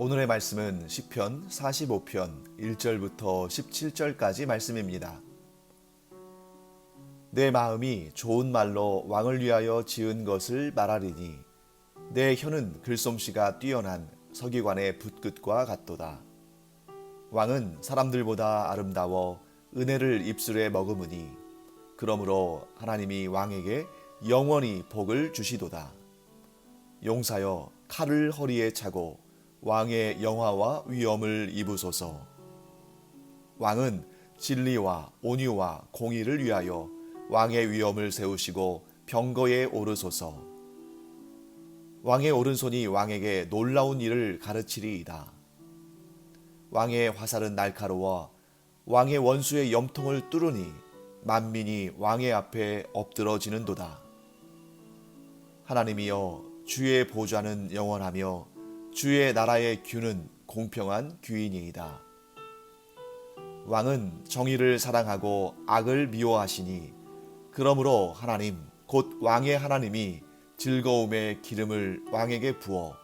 오늘의 말씀은 시편 45편 1절부터 17절까지 말씀입니다. 내 마음이 좋은 말로 왕을 위하여 지은 것을 말하리니 내 혀는 글솜씨가 뛰어난 서기관의 붓끝과 같도다. 왕은 사람들보다 아름다워 은혜를 입술에 머금으니 그러므로 하나님이 왕에게 영원히 복을 주시도다. 용사여 칼을 허리에 차고 왕의 영화와 위엄을 입으소서. 왕은 진리와 온유와 공의를 위하여 왕의 위엄을 세우시고 병거에 오르소서. 왕의 오른손이 왕에게 놀라운 일을 가르치리이다. 왕의 화살은 날카로워 왕의 원수의 염통을 뚫으니 만민이 왕의 앞에 엎드러지는도다. 하나님이여 주의 보좌는 영원하며 주의 나라의 규는 공평한 규이니이다. 왕은 정의를 사랑하고 악을 미워하시니 그러므로 하나님 곧 왕의 하나님이 즐거움의 기름을 왕에게 부어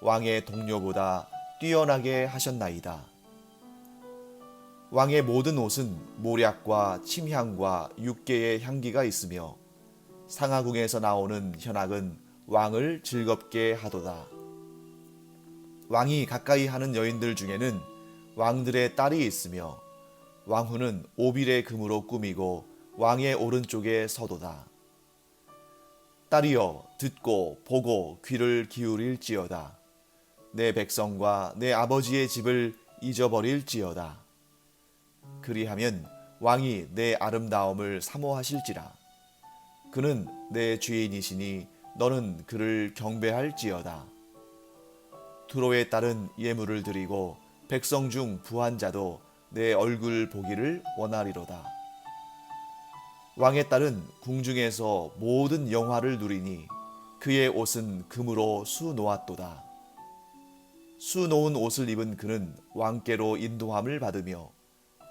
왕의 동료보다 뛰어나게 하셨나이다. 왕의 모든 옷은 모략과 침향과 육개의 향기가 있으며 상하궁에서 나오는 현악은 왕을 즐겁게 하도다. 왕이 가까이 하는 여인들 중에는 왕들의 딸이 있으며 왕후는 오빌의 금으로 꾸미고 왕의 오른쪽에 서도다. 딸이여 듣고 보고 귀를 기울일지어다. 내 백성과 내 아버지의 집을 잊어버릴지어다. 그리하면 왕이 내 아름다움을 사모하실지라. 그는 내 주인이시니 너는 그를 경배할지어다. 두로의 딸은 예물을 드리고 백성 중 부한 자도 내 얼굴 보기를 원하리로다. 왕의 딸은 궁중에서 모든 영화를 누리니 그의 옷은 금으로 수놓았도다. 수놓은 옷을 입은 그는 왕께로 인도함을 받으며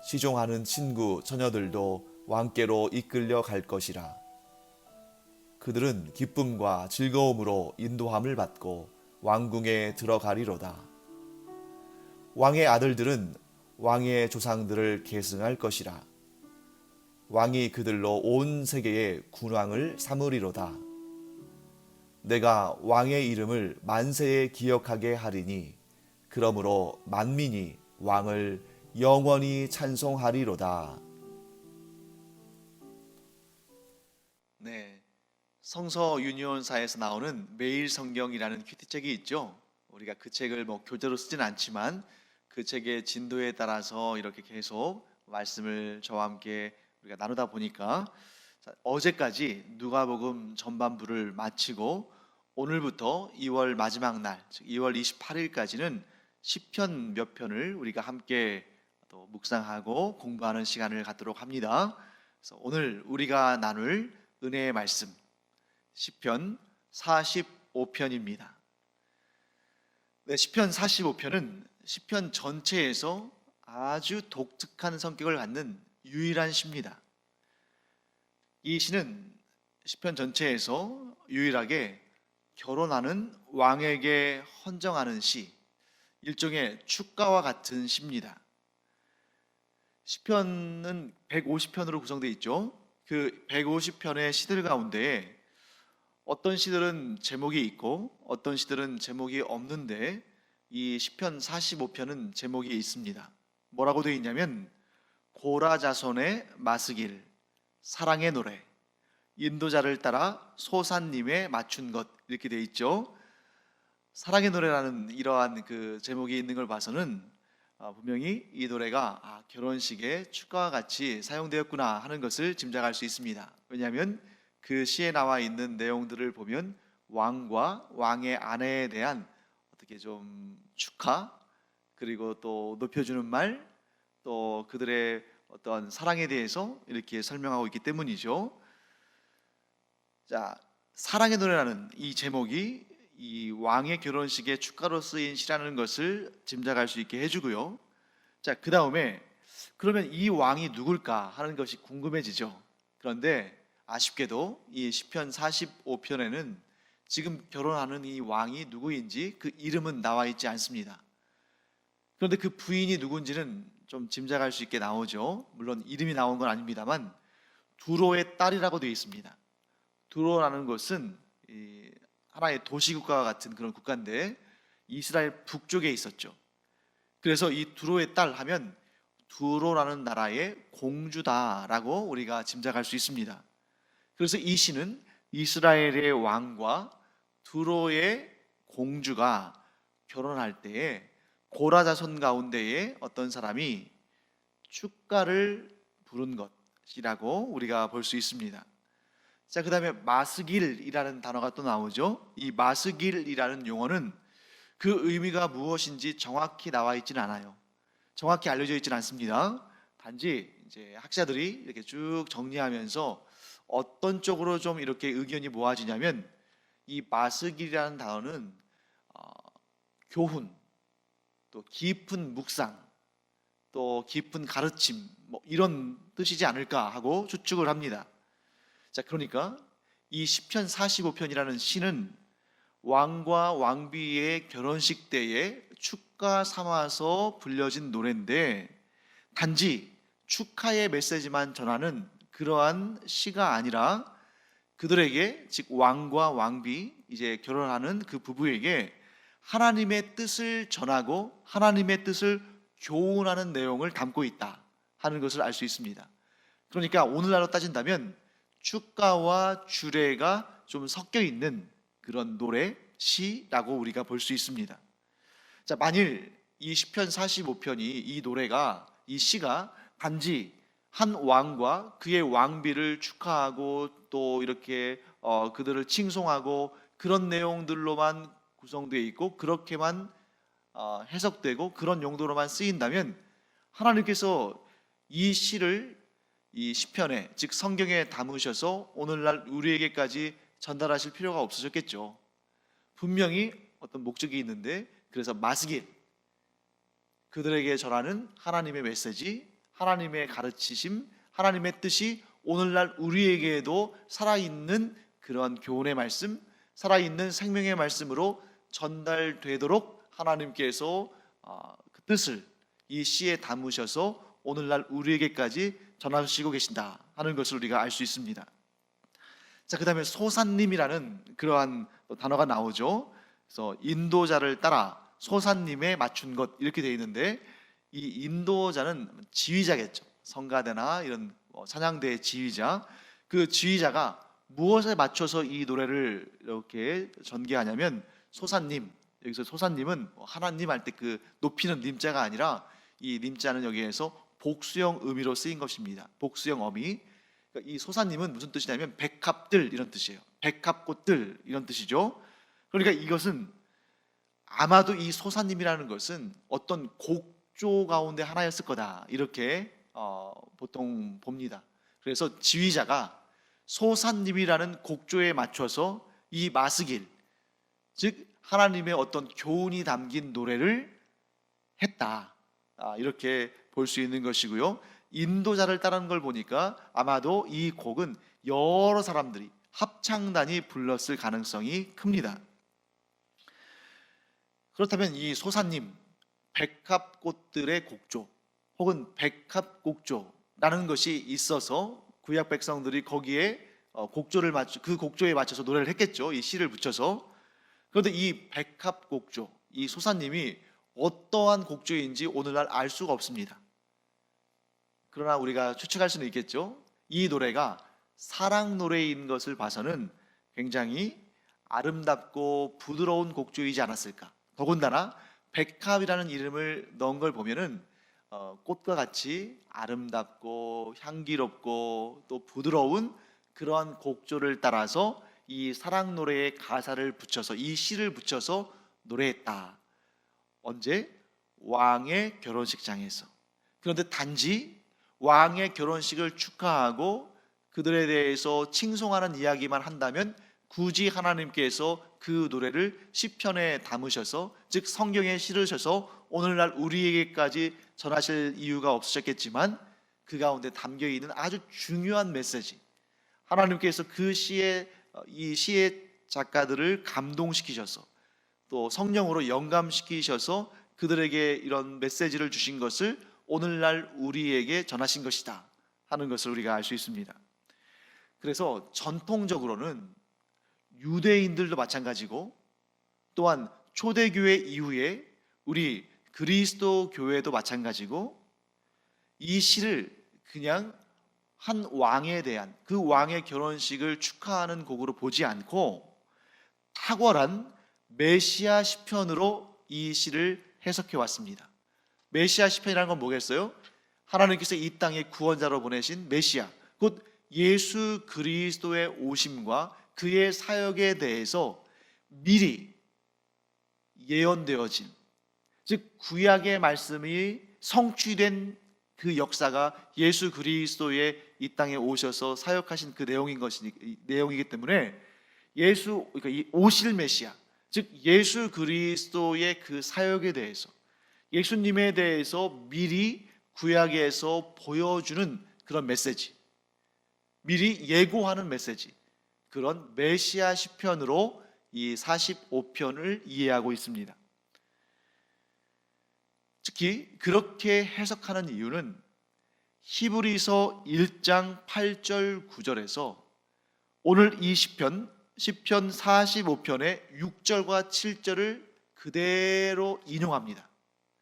시종하는 친구 처녀들도 왕께로 이끌려 갈 것이라. 그들은 기쁨과 즐거움으로 인도함을 받고 왕궁에 들어가리로다. 왕의 아들들은 왕의 조상들을 계승할 것이라. 왕이 그들로 온 세계의 군왕을 삼으리로다. 내가 왕의 이름을 만세에 기억하게 하리니 그러므로 만민이 왕을 영원히 찬송하리로다. 네, 성서 유니온사에서 나오는 매일 성경이라는 큐티책이 있죠. 우리가 그 책을 교재로 쓰진 않지만 그 책의 진도에 따라서 이렇게 계속 말씀을 저와 함께 우리가 나누다 보니까 어제까지 누가복음 전반부를 마치고 오늘부터 2월 마지막 날, 즉 2월 28일까지는 시편 몇 편을 우리가 함께 또 묵상하고 공부하는 시간을 갖도록 합니다. 그래서 오늘 우리가 나눌 은혜의 말씀 시편 45편입니다. 네, 시편 45편은 시편 전체에서 아주 독특한 성격을 갖는 유일한 시입니다. 이 시는 시편 전체에서 유일하게 결혼하는 왕에게 헌정하는 시, 일종의 축가와 같은 시입니다. 시편은 150편으로 구성되어 있죠. 그 150편의 시들 가운데 어떤 시들은 제목이 있고 어떤 시들은 제목이 없는데 이 시편 45편은 제목이 있습니다. 뭐라고 되어 있냐면 고라 자손의 마스길, 사랑의 노래, 인도자를 따라 소산님에 맞춘 것, 이렇게 되어 있죠. 사랑의 노래라는 이러한 그 제목이 있는 걸 봐서는 분명히 이 노래가 결혼식의 축가와 같이 사용되었구나 하는 것을 짐작할 수 있습니다. 왜냐하면 그 시에 나와 있는 내용들을 보면 왕과 왕의 아내에 대한 어떻게 좀 축하, 그리고 또 높여주는 말, 또 그들의 어떤 사랑에 대해서 이렇게 설명하고 있기 때문이죠. 자, 사랑의 노래라는 이 제목이 이 왕의 결혼식의 축가로 쓰인 시라는 것을 짐작할 수 있게 해주고요. 자, 그 다음에 그러면 이 왕이 누굴까 하는 것이 궁금해지죠. 그런데 아쉽게도 이 시편 45편에는 지금 결혼하는 이 왕이 누구인지 그 이름은 나와 있지 않습니다. 그런데 그 부인이 누군지는 좀 짐작할 수 있게 나오죠. 물론 이름이 나온 건 아닙니다만 두로의 딸이라고 되어 있습니다. 두로라는 것은 하나의 도시국가와 같은 그런 국가인데 이스라엘 북쪽에 있었죠. 그래서 이 두로의 딸 하면 두로라는 나라의 공주다라고 우리가 짐작할 수 있습니다. 그래서 이 시는 이스라엘의 왕과 두로의 공주가 결혼할 때에 고라 자손 가운데에 어떤 사람이 축가를 부른 것이라고 우리가 볼 수 있습니다. 자, 그 다음에 마스길이라는 단어가 또 나오죠. 이 마스길이라는 용어는 그 의미가 무엇인지 정확히 나와 있지는 않아요. 정확히 알려져 있지는 않습니다. 단지 이제 학자들이 이렇게 쭉 정리하면서 어떤 쪽으로 좀 이렇게 의견이 모아지냐면 이 마스길이라는 단어는 교훈, 또 깊은 묵상, 또 깊은 가르침 뭐 이런 뜻이지 않을까 하고 추측을 합니다. 자, 그러니까 이 시편 45편이라는 시는 왕과 왕비의 결혼식 때에 축가 삼아서 불려진 노래인데 단지 축하의 메시지만 전하는 그러한 시가 아니라 그들에게, 즉 왕과 왕비, 이제 결혼하는 그 부부에게 하나님의 뜻을 전하고 하나님의 뜻을 교훈하는 내용을 담고 있다 하는 것을 알 수 있습니다. 그러니까 오늘날로 따진다면 축가와 주례가 좀 섞여 있는 그런 노래, 시라고 우리가 볼 수 있습니다. 자, 만일 이 시편 45편이 이 노래가, 이 시가 단지 한 왕과 그의 왕비를 축하하고 또 이렇게 그들을 칭송하고 그런 내용들로만 구성되어 있고 그렇게만 해석되고 그런 용도로만 쓰인다면 하나님께서 이 시를 이 시편에, 즉 성경에 담으셔서 오늘날 우리에게까지 전달하실 필요가 없으셨겠죠. 분명히 어떤 목적이 있는데, 그래서 마스길, 그들에게 전하는 하나님의 메시지, 하나님의 가르치심, 하나님의 뜻이 오늘날 우리에게도 살아있는 그런 교훈의 말씀, 살아있는 생명의 말씀으로 전달되도록 하나님께서 그 뜻을 이 시에 담으셔서 오늘날 우리에게까지 전하시고 계신다 하는 것을 우리가 알 수 있습니다. 자, 그 다음에 소산님이라는 그러한 단어가 나오죠. 그래서 인도자를 따라 소산님에 맞춘 것 이렇게 되어 있는데 이 인도자는 지휘자겠죠. 성가대나 이런 찬양대의 지휘자. 그 지휘자가 무엇에 맞춰서 이 노래를 이렇게 전개하냐면 소산님, 여기서 소산님은 하나님 할 때 그 높이는 님자가 아니라 이 님자는 여기에서 복수형 의미로 쓰인 것입니다. 복수형 어미. 그러니까 이 소산님은 무슨 뜻이냐면 백합들 이런 뜻이에요. 백합꽃들 이런 뜻이죠. 그러니까 이것은 아마도 이 소산님이라는 것은 어떤 곡조 가운데 하나였을 거다 이렇게 보통 봅니다. 그래서 지휘자가 소산님이라는 곡조에 맞춰서 이 마스길, 즉 하나님의 어떤 교훈이 담긴 노래를 했다, 이렇게 볼 수 있는 것이고요. 인도자를 따르는 걸 보니까 아마도 이 곡은 여러 사람들이 합창단이 불렀을 가능성이 큽니다. 그렇다면 이 소사님, 백합꽃들의 곡조 혹은 백합곡조라는 것이 있어서 구약 백성들이 거기에 곡조를 맞춰, 그 곡조에 맞춰서 노래를 했겠죠. 이 시를 붙여서. 그런데 이 백합곡조, 이 소사님이 어떠한 곡조인지 오늘날 알 수가 없습니다. 그러나 우리가 추측할 수는 있겠죠. 이 노래가 사랑 노래인 것을 봐서는 굉장히 아름답고 부드러운 곡조이지 않았을까. 더군다나 백합이라는 이름을 넣은 걸 보면은 꽃과 같이 아름답고 향기롭고 또 부드러운 그러한 곡조를 따라서 이 사랑 노래의 가사를 붙여서, 이 시를 붙여서 노래했다. 언제? 왕의 결혼식장에서. 그런데 단지 왕의 결혼식을 축하하고 그들에 대해서 칭송하는 이야기만 한다면 굳이 하나님께서 그 노래를 시편에 담으셔서, 즉 성경에 실으셔서 오늘날 우리에게까지 전하실 이유가 없으셨겠지만 그 가운데 담겨 있는 아주 중요한 메시지, 하나님께서 그 시의, 이 시의 작가들을 감동시키셔서 또 성령으로 영감시키셔서 그들에게 이런 메시지를 주신 것을 오늘날 우리에게 전하신 것이다 하는 것을 우리가 알 수 있습니다. 그래서 전통적으로는 유대인들도 마찬가지고 또한 초대교회 이후에 우리 그리스도 교회도 마찬가지고 이 시를 그냥 한 왕에 대한 그 왕의 결혼식을 축하하는 곡으로 보지 않고 탁월한 메시아 시편으로 이 시를 해석해 왔습니다. 메시아 시편이라는 건 뭐겠어요? 하나님께서 이 땅에 구원자로 보내신 메시아, 곧 예수 그리스도의 오심과 그의 사역에 대해서 미리 예언되어진, 즉 구약의 말씀이 성취된 그 역사가 예수 그리스도의 이 땅에 오셔서 사역하신 그 내용이기 때문에 그러니까 이 오실 메시아, 즉 예수 그리스도의 그 사역에 대해서, 예수님에 대해서 미리 구약에서 보여주는 그런 메시지, 미리 예고하는 메시지, 그런 메시아 시편으로 이 45편을 이해하고 있습니다. 특히 그렇게 해석하는 이유는 히브리서 1장 8절 9절에서 오늘 이 시편 45편의 6절과 7절을 그대로 인용합니다.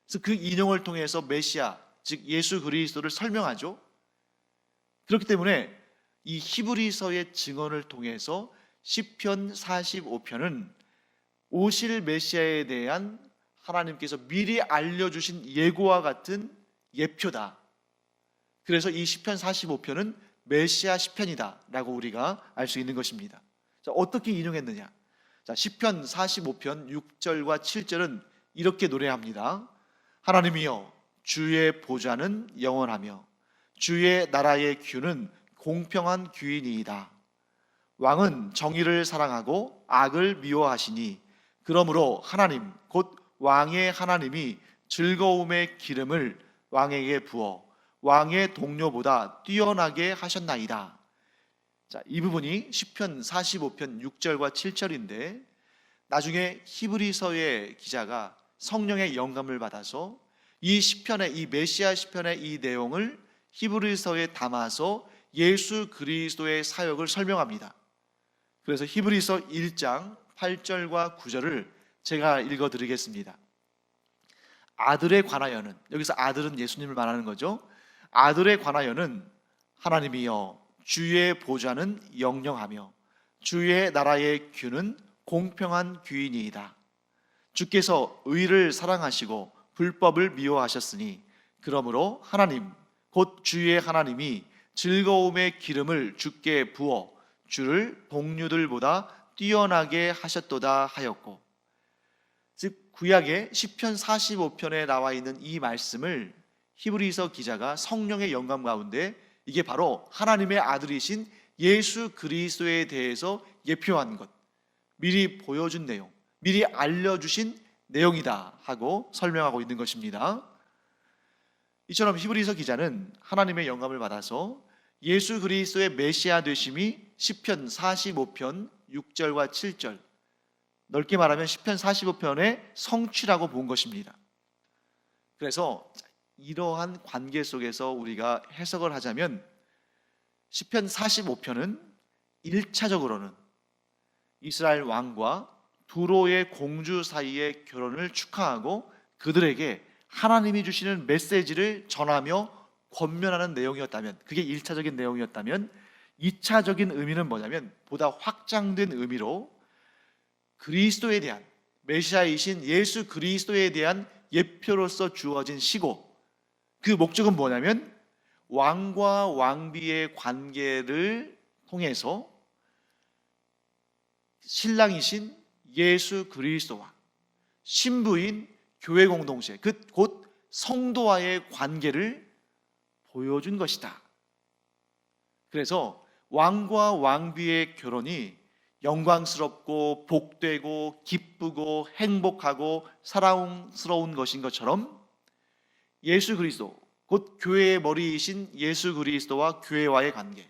그래서 그 인용을 통해서 메시아, 즉 예수 그리스도를 설명하죠. 그렇기 때문에 이 히브리서의 증언을 통해서 시편 45편은 오실 메시아에 대한 하나님께서 미리 알려주신 예고와 같은 예표다. 그래서 이 시편 45편은 메시아 시편이다 라고 우리가 알 수 있는 것입니다. 자, 어떻게 인용했느냐? 자, 시편 45편 6절과 7절은 이렇게 노래합니다. 하나님이여, 주의 보좌는 영원하며 주의 나라의 규는 공평한 규이니이다. 왕은 정의를 사랑하고 악을 미워하시니 그러므로 하나님 곧 왕의 하나님이 즐거움의 기름을 왕에게 부어 왕의 동료보다 뛰어나게 하셨나이다. 자, 이 부분이 시편 45편 6절과 7절인데 나중에 히브리서의 기자가 성령의 영감을 받아서 이 시편의, 이 메시아 시편의 이 내용을 히브리서에 담아서 예수 그리스도의 사역을 설명합니다. 그래서 히브리서 1장 8절과 9절을 제가 읽어드리겠습니다. 아들에 관하여는, 여기서 아들은 예수님을 말하는 거죠. 아들에 관하여는 하나님이여, 주의 보좌는 영영하며 주의 나라의 규는 공평한 규이니이다. 주께서 의를 사랑하시고 불법을 미워하셨으니 그러므로 하나님 곧 주의 하나님이 즐거움의 기름을 주께 부어 주를 동료들보다 뛰어나게 하셨도다 하였고, 즉 구약의 시편 45편에 나와 있는 이 말씀을 히브리서 기자가 성령의 영감 가운데 이게 바로 하나님의 아들이신 예수 그리스도에 대해서 예표한 것, 미리 보여준 내용, 미리 알려주신 내용이다 하고 설명하고 있는 것입니다. 이처럼 히브리서 기자는 하나님의 영감을 받아서 예수 그리스도의 메시아 되심이 시편 45편 6절과 7절, 넓게 말하면 시편 45편의 성취라고 본 것입니다. 그래서 이러한 관계 속에서 우리가 해석을 하자면 시편 45편은 1차적으로는 이스라엘 왕과 두로의 공주 사이의 결혼을 축하하고 그들에게 하나님이 주시는 메시지를 전하며 권면하는 내용이었다면, 그게 1차적인 내용이었다면 2차적인 의미는 뭐냐면 보다 확장된 의미로 그리스도에 대한, 메시아이신 예수 그리스도에 대한 예표로서 주어진 시고, 그 목적은 뭐냐면 왕과 왕비의 관계를 통해서 신랑이신 예수 그리스도와 신부인 교회 공동체, 곧 성도와의 관계를 보여준 것이다. 그래서 왕과 왕비의 결혼이 영광스럽고 복되고 기쁘고 행복하고 사랑스러운 것인 것처럼 예수 그리스도, 곧 교회의 머리이신 예수 그리스도와 교회와의 관계,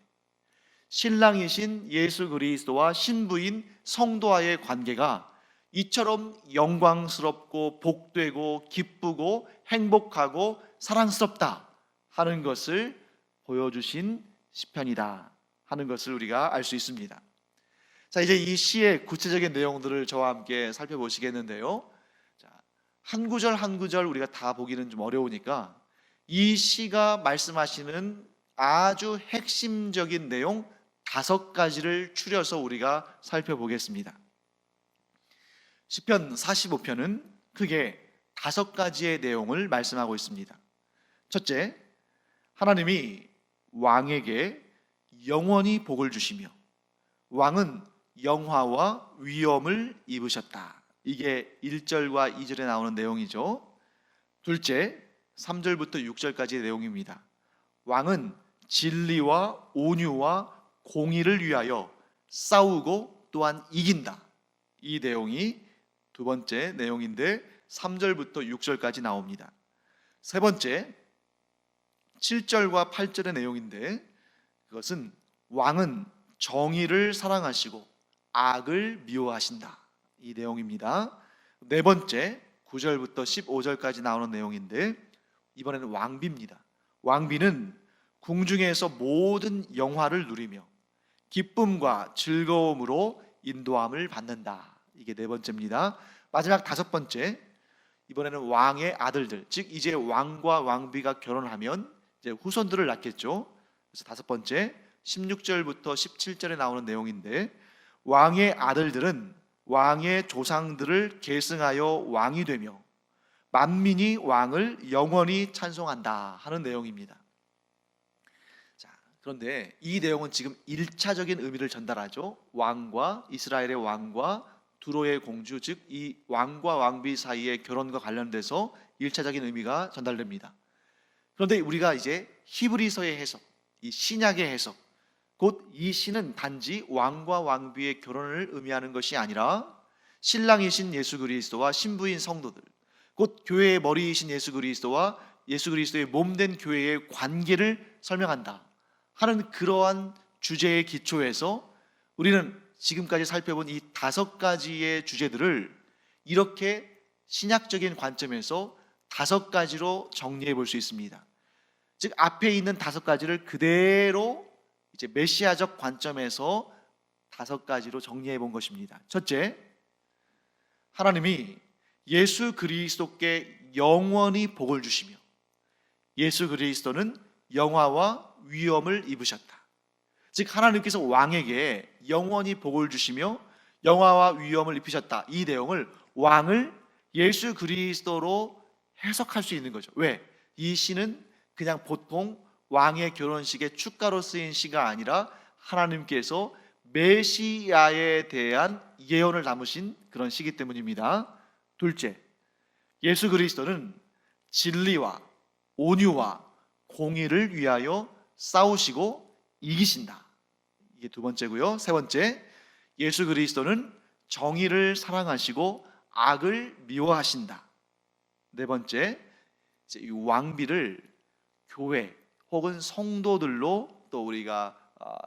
신랑이신 예수 그리스도와 신부인 성도와의 관계가 이처럼 영광스럽고 복되고 기쁘고 행복하고 사랑스럽다 하는 것을 보여주신 시편이다 하는 것을 우리가 알 수 있습니다. 자, 이제 이 시의 구체적인 내용들을 저와 함께 살펴보시겠는데요. 자, 한 구절 한 구절 우리가 다 보기는 좀 어려우니까 이 시가 말씀하시는 아주 핵심적인 내용 5가지를 추려서 우리가 살펴보겠습니다. 시편 45편은 크게 5가지의 내용을 말씀하고 있습니다. 첫째, 하나님이 왕에게 영원히 복을 주시며 왕은 영화와 위엄을 입으셨다. 이게 1절과 2절에 나오는 내용이죠. 둘째, 3절부터 6절까지의 내용입니다. 왕은 진리와 온유와 공의를 위하여 싸우고 또한 이긴다. 이 내용이 두 번째 내용인데 3절부터 6절까지 나옵니다. 세 번째, 7절과 8절의 내용인데 그것은 왕은 정의를 사랑하시고 악을 미워하신다. 이 내용입니다. 네 번째, 9절부터 15절까지 나오는 내용인데 이번에는 왕비입니다. 왕비는 궁중에서 모든 영화를 누리며 기쁨과 즐거움으로 인도함을 받는다. 이게 네 번째입니다. 마지막 5번째, 이번에는 왕의 아들들, 즉 이제 왕과 왕비가 결혼하면 이제 후손들을 낳겠죠. 그래서 5번째, 16절부터 17절에 나오는 내용인데 왕의 아들들은 왕의 조상들을 계승하여 왕이 되며 만민이 왕을 영원히 찬송한다 하는 내용입니다. 자, 그런데 이 내용은 지금 1차적인 의미를 전달하죠. 왕과 이스라엘의 왕과 두로의 공주, 즉 이 왕과 왕비 사이의 결혼과 관련돼서 1차적인 의미가 전달됩니다. 그런데 우리가 이제 히브리서의 해석, 이 신약의 해석, 곧 이 시는 단지 왕과 왕비의 결혼을 의미하는 것이 아니라 신랑이신 예수 그리스도와 신부인 성도들, 곧 교회의 머리이신 예수 그리스도와 예수 그리스도의 몸된 교회의 관계를 설명한다 하는 그러한 주제의 기초에서 우리는 지금까지 살펴본 이 5가지의 주제들을 이렇게 신약적인 관점에서 5가지로 정리해 볼 수 있습니다. 즉 앞에 있는 5가지를 그대로 이제 메시아적 관점에서 5가지로 정리해 본 것입니다. 첫째, 하나님이 예수 그리스도께 영원히 복을 주시며 예수 그리스도는 영화와 위엄을 입으셨다. 즉 하나님께서 왕에게 영원히 복을 주시며 영화와 위엄을 입히셨다. 이 내용을 왕을 예수 그리스도로 해석할 수 있는 거죠. 왜? 이 시는 그냥 보통 왕의 결혼식의 축가로 쓰인 시가 아니라 하나님께서 메시아에 대한 예언을 담으신 그런 시기 때문입니다. 둘째, 예수 그리스도는 진리와 온유와 공의를 위하여 싸우시고 이기신다. 이게 두 번째고요. 세 번째, 예수 그리스도는 정의를 사랑하시고 악을 미워하신다. 네 번째, 이 왕비를 교회 혹은 성도들로 또 우리가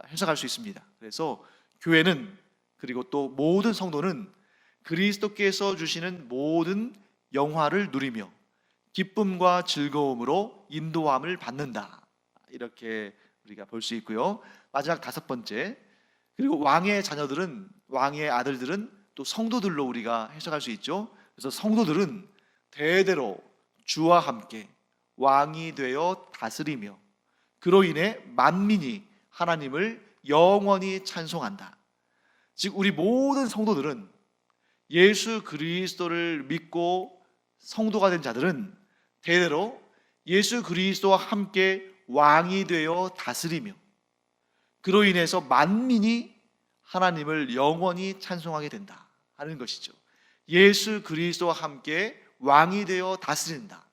해석할 수 있습니다. 그래서 교회는 그리고 또 모든 성도는 그리스도께서 주시는 모든 영화를 누리며 기쁨과 즐거움으로 인도함을 받는다. 이렇게 우리가 볼 수 있고요. 마지막 5번째, 그리고 왕의 자녀들은, 왕의 아들들은 또 성도들로 우리가 해석할 수 있죠. 그래서 성도들은 대대로 주와 함께 왕이 되어 다스리며 그로 인해 만민이 하나님을 영원히 찬송한다. 즉 우리 모든 성도들은 예수 그리스도를 믿고 성도가 된 자들은 대대로 예수 그리스도와 함께 왕이 되어 다스리며 그로 인해서 만민이 하나님을 영원히 찬송하게 된다 하는 것이죠. 예수 그리스도와 함께 왕이 되어 다스린다.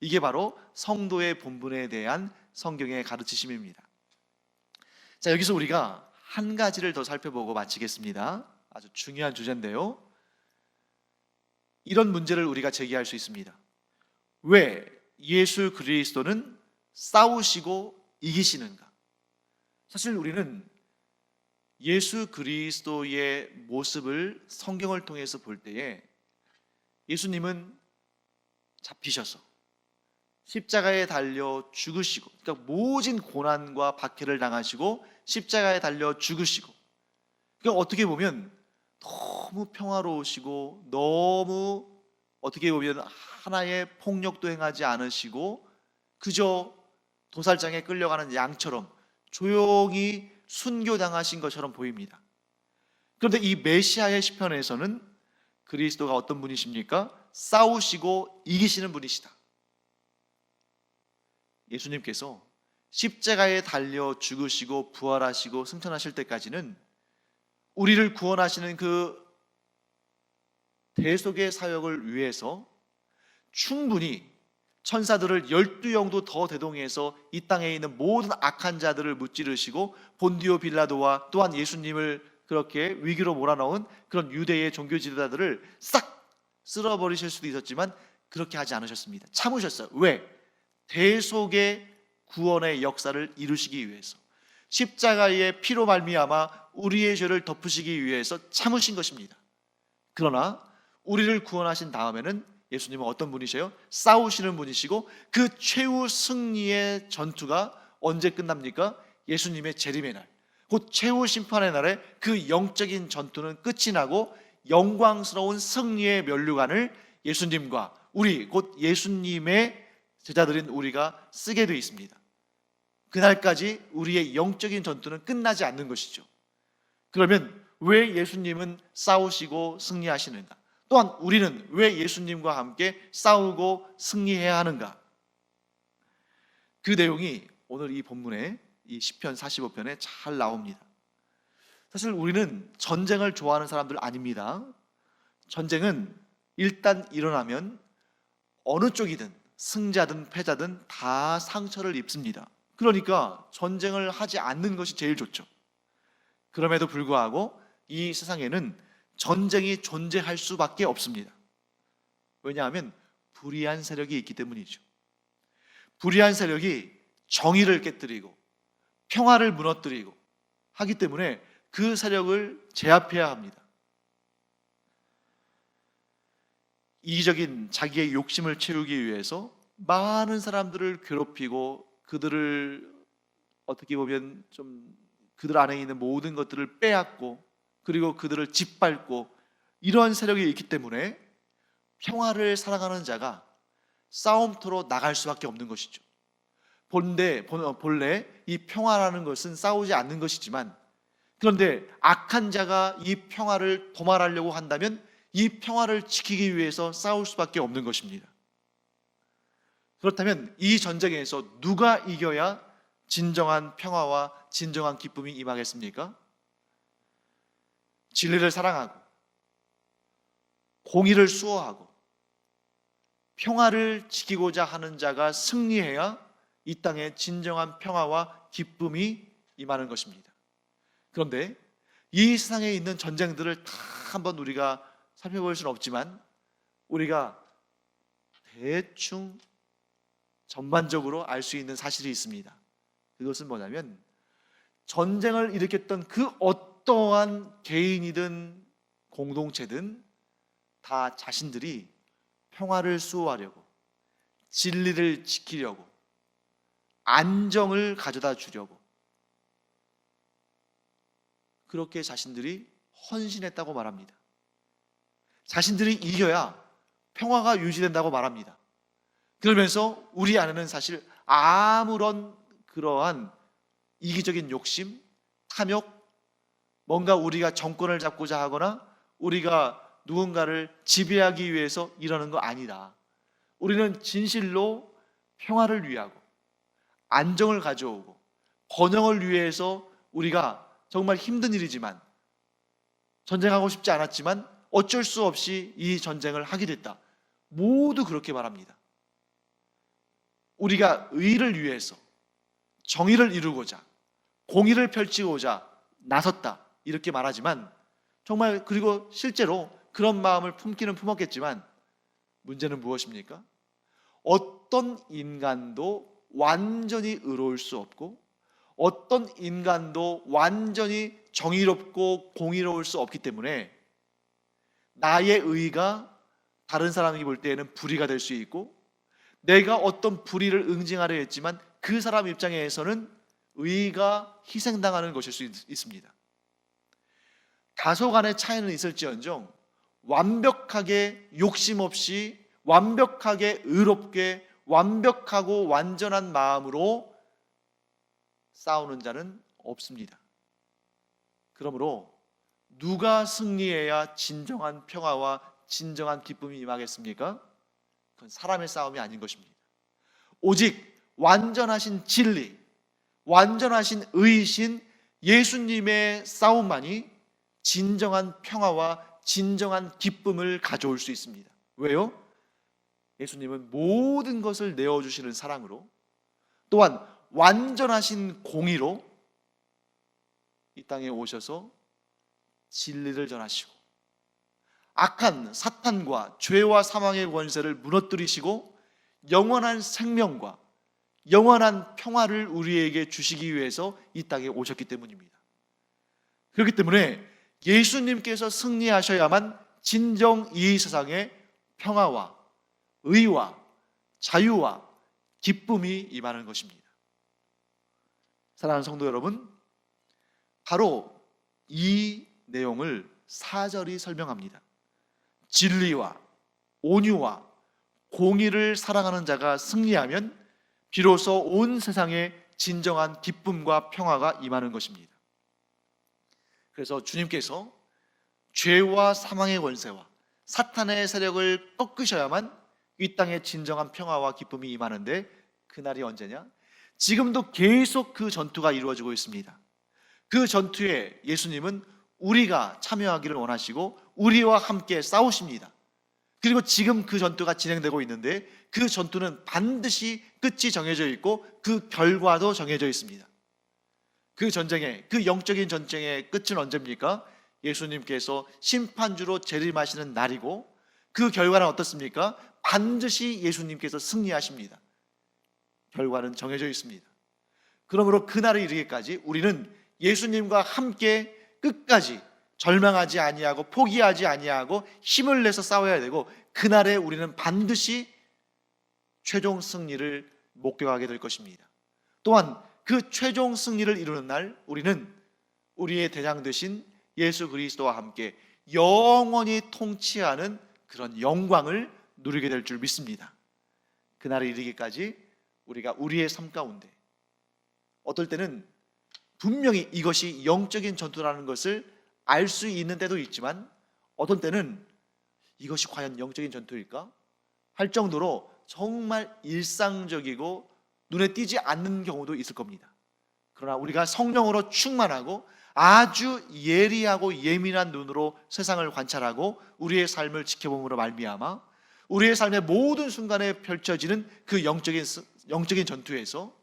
이게 바로 성도의 본분에 대한 성경의 가르치심입니다. 자, 여기서 우리가 한 가지를 더 살펴보고 마치겠습니다. 아주 중요한 주제인데요. 이런 문제를 우리가 제기할 수 있습니다. 왜 예수 그리스도는 싸우시고 이기시는가? 사실 우리는 예수 그리스도의 모습을 성경을 통해서 볼 때에 예수님은 잡히셔서 십자가에 달려 죽으시고, 그러니까 모진 고난과 박해를 당하시고 십자가에 달려 죽으시고, 그러니까 어떻게 보면 너무 평화로우시고, 너무 어떻게 보면 하나의 폭력도 행하지 않으시고, 그저 도살장에 끌려가는 양처럼 조용히 순교당하신 것처럼 보입니다. 그런데 이 메시아의 시편에서는 그리스도가 어떤 분이십니까? 싸우시고 이기시는 분이시다. 예수님께서 십자가에 달려 죽으시고 부활하시고 승천하실 때까지는 우리를 구원하시는 그 대속의 사역을 위해서 충분히 천사들을 12영도 더 대동해서 이 땅에 있는 모든 악한 자들을 무찌르시고, 본디오 빌라도와 또한 예수님을 그렇게 위기로 몰아넣은 그런 유대의 종교 지도자들을 싹 쓸어버리실 수도 있었지만 그렇게 하지 않으셨습니다. 참으셨어요. 왜? 대속의 구원의 역사를 이루시기 위해서, 십자가의 피로 말미암아 우리의 죄를 덮으시기 위해서 참으신 것입니다. 그러나 우리를 구원하신 다음에는 예수님은 어떤 분이세요? 싸우시는 분이시고, 그 최후 승리의 전투가 언제 끝납니까? 예수님의 재림의 날, 곧 최후 심판의 날에 그 영적인 전투는 끝이 나고 영광스러운 승리의 면류관을 예수님과 우리, 곧 예수님의 제자들인 우리가 쓰게 되어 있습니다. 그날까지 우리의 영적인 전투는 끝나지 않는 것이죠. 그러면 왜 예수님은 싸우시고 승리하시는가? 또한 우리는 왜 예수님과 함께 싸우고 승리해야 하는가? 그 내용이 오늘 이 본문에, 이 시편 45편에 잘 나옵니다. 사실 우리는 전쟁을 좋아하는 사람들 아닙니다. 전쟁은 일단 일어나면 어느 쪽이든 승자든 패자든 다 상처를 입습니다. 그러니까 전쟁을 하지 않는 것이 제일 좋죠. 그럼에도 불구하고 이 세상에는 전쟁이 존재할 수밖에 없습니다. 왜냐하면 불의한 세력이 있기 때문이죠. 불의한 세력이 정의를 깨뜨리고 평화를 무너뜨리고 하기 때문에 그 세력을 제압해야 합니다. 이기적인 자기의 욕심을 채우기 위해서 많은 사람들을 괴롭히고, 그들을 어떻게 보면 좀 그들 안에 있는 모든 것들을 빼앗고, 그리고 그들을 짓밟고, 이러한 세력이 있기 때문에 평화를 사랑하는 자가 싸움터로 나갈 수밖에 없는 것이죠. 본래 이 평화라는 것은 싸우지 않는 것이지만, 그런데 악한 자가 이 평화를 도말하려고 한다면 이 평화를 지키기 위해서 싸울 수밖에 없는 것입니다. 그렇다면 이 전쟁에서 누가 이겨야 진정한 평화와 진정한 기쁨이 임하겠습니까? 진리를 사랑하고 공의를 수호하고 평화를 지키고자 하는 자가 승리해야 이 땅에 진정한 평화와 기쁨이 임하는 것입니다. 그런데 이 세상에 있는 전쟁들을 다 한번 우리가 살펴볼 수는 없지만, 우리가 대충 전반적으로 알 수 있는 사실이 있습니다. 그것은 뭐냐면, 전쟁을 일으켰던 그 어떠한 개인이든 공동체든 다 자신들이 평화를 수호하려고, 진리를 지키려고, 안정을 가져다 주려고 그렇게 자신들이 헌신했다고 말합니다. 자신들이 이겨야 평화가 유지된다고 말합니다. 그러면서 우리 안에는 사실 아무런 그러한 이기적인 욕심, 탐욕, 뭔가 우리가 정권을 잡고자 하거나 우리가 누군가를 지배하기 위해서 이러는 거 아니다. 우리는 진실로 평화를 위하고 안정을 가져오고 번영을 위해서 우리가 정말 힘든 일이지만, 전쟁하고 싶지 않았지만 어쩔 수 없이 이 전쟁을 하게 됐다. 모두 그렇게 말합니다. 우리가 의를 위해서 정의를 이루고자 공의를 펼치고자 나섰다, 이렇게 말하지만, 정말 그리고 실제로 그런 마음을 품기는 품었겠지만, 문제는 무엇입니까? 어떤 인간도 완전히 의로울 수 없고, 어떤 인간도 완전히 정의롭고 공의로울 수 없기 때문에 나의 의가 다른 사람이 볼 때에는 불의가 될 수 있고, 내가 어떤 불의를 응징하려 했지만 그 사람 입장에서는 의가 희생당하는 것일 수 있습니다. 다소간의 차이는 있을지언정 완벽하게 욕심 없이 완벽하게 의롭게 완벽하고 완전한 마음으로 싸우는 자는 없습니다. 그러므로 누가 승리해야 진정한 평화와 진정한 기쁨이 임하겠습니까? 그건 사람의 싸움이 아닌 것입니다. 오직 완전하신 진리, 완전하신 의이신 예수님의 싸움만이 진정한 평화와 진정한 기쁨을 가져올 수 있습니다. 왜요? 예수님은 모든 것을 내어주시는 사랑으로, 또한 완전하신 공의로 이 땅에 오셔서 진리를 전하시고 악한 사탄과 죄와 사망의 권세를 무너뜨리시고 영원한 생명과 영원한 평화를 우리에게 주시기 위해서 이 땅에 오셨기 때문입니다. 그렇기 때문에 예수님께서 승리하셔야만 진정 이 세상에 평화와 의와 자유와 기쁨이 임하는 것입니다. 사랑하는 성도 여러분, 바로 이 내용을 4절이 설명합니다. 진리와 온유와 공의를 사랑하는 자가 승리하면 비로소 온 세상에 진정한 기쁨과 평화가 임하는 것입니다. 그래서 주님께서 죄와 사망의 권세와 사탄의 세력을 꺾으셔야만 이 땅에 진정한 평화와 기쁨이 임하는데, 그날이 언제냐? 지금도 계속 그 전투가 이루어지고 있습니다. 그 전투에 예수님은 우리가 참여하기를 원하시고 우리와 함께 싸우십니다. 그리고 지금 그 전투가 진행되고 있는데 그 전투는 반드시 끝이 정해져 있고 그 결과도 정해져 있습니다. 그 전쟁의, 그 영적인 전쟁의 끝은 언제입니까? 예수님께서 심판주로 재림하시는 날이고, 그 결과는 어떻습니까? 반드시 예수님께서 승리하십니다. 결과는 정해져 있습니다. 그러므로 그날을 이르기까지 우리는 예수님과 함께 끝까지 절망하지 아니하고 포기하지 아니하고 힘을 내서 싸워야 되고, 그날에 우리는 반드시 최종 승리를 목격하게 될 것입니다. 또한 그 최종 승리를 이루는 날 우리는 우리의 대장 되신 예수 그리스도와 함께 영원히 통치하는 그런 영광을 누리게 될 줄 믿습니다. 그날에 이르기까지 우리가 우리의 삶 가운데 어떨 때는 분명히 이것이 영적인 전투라는 것을 알 수 있는 때도 있지만, 어떤 때는 이것이 과연 영적인 전투일까? 할 정도로 정말 일상적이고 눈에 띄지 않는 경우도 있을 겁니다. 그러나 우리가 성령으로 충만하고 아주 예리하고 예민한 눈으로 세상을 관찰하고 우리의 삶을 지켜봄으로 말미암아 우리의 삶의 모든 순간에 펼쳐지는 그 영적인 전투에서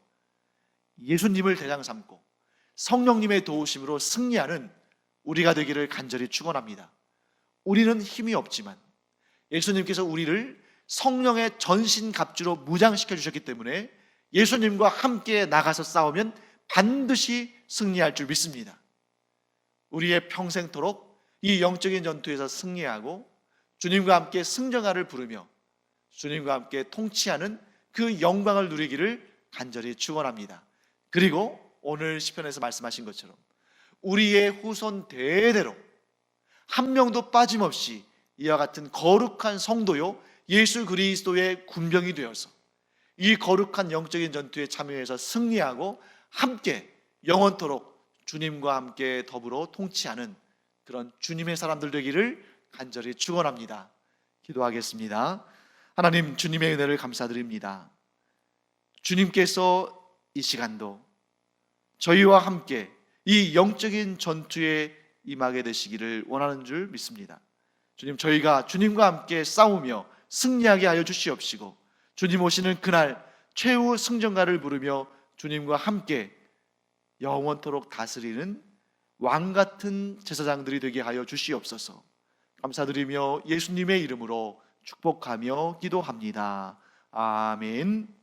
예수님을 대장 삼고 성령님의 도우심으로 승리하는 우리가 되기를 간절히 축원합니다. 우리는 힘이 없지만 예수님께서 우리를 성령의 전신갑주로 무장시켜 주셨기 때문에 예수님과 함께 나가서 싸우면 반드시 승리할 줄 믿습니다. 우리의 평생토록 이 영적인 전투에서 승리하고 주님과 함께 승전가를 부르며 주님과 함께 통치하는 그 영광을 누리기를 간절히 축원합니다. 그리고 오늘 시편에서 말씀하신 것처럼 우리의 후손 대대로 한 명도 빠짐없이 이와 같은 거룩한 성도요 예수 그리스도의 군병이 되어서 이 거룩한 영적인 전투에 참여해서 승리하고 함께 영원토록 주님과 함께 더불어 통치하는 그런 주님의 사람들 되기를 간절히 축원합니다. 기도하겠습니다. 하나님, 주님의 은혜를 감사드립니다. 주님께서 이 시간도 저희와 함께 이 영적인 전투에 임하게 되시기를 원하는 줄 믿습니다. 주님, 저희가 주님과 함께 싸우며 승리하게 하여 주시옵시고 주님 오시는 그날 최후 승전가를 부르며 주님과 함께 영원토록 다스리는 왕같은 제사장들이 되게 하여 주시옵소서. 감사드리며 예수님의 이름으로 축복하며 기도합니다. 아멘.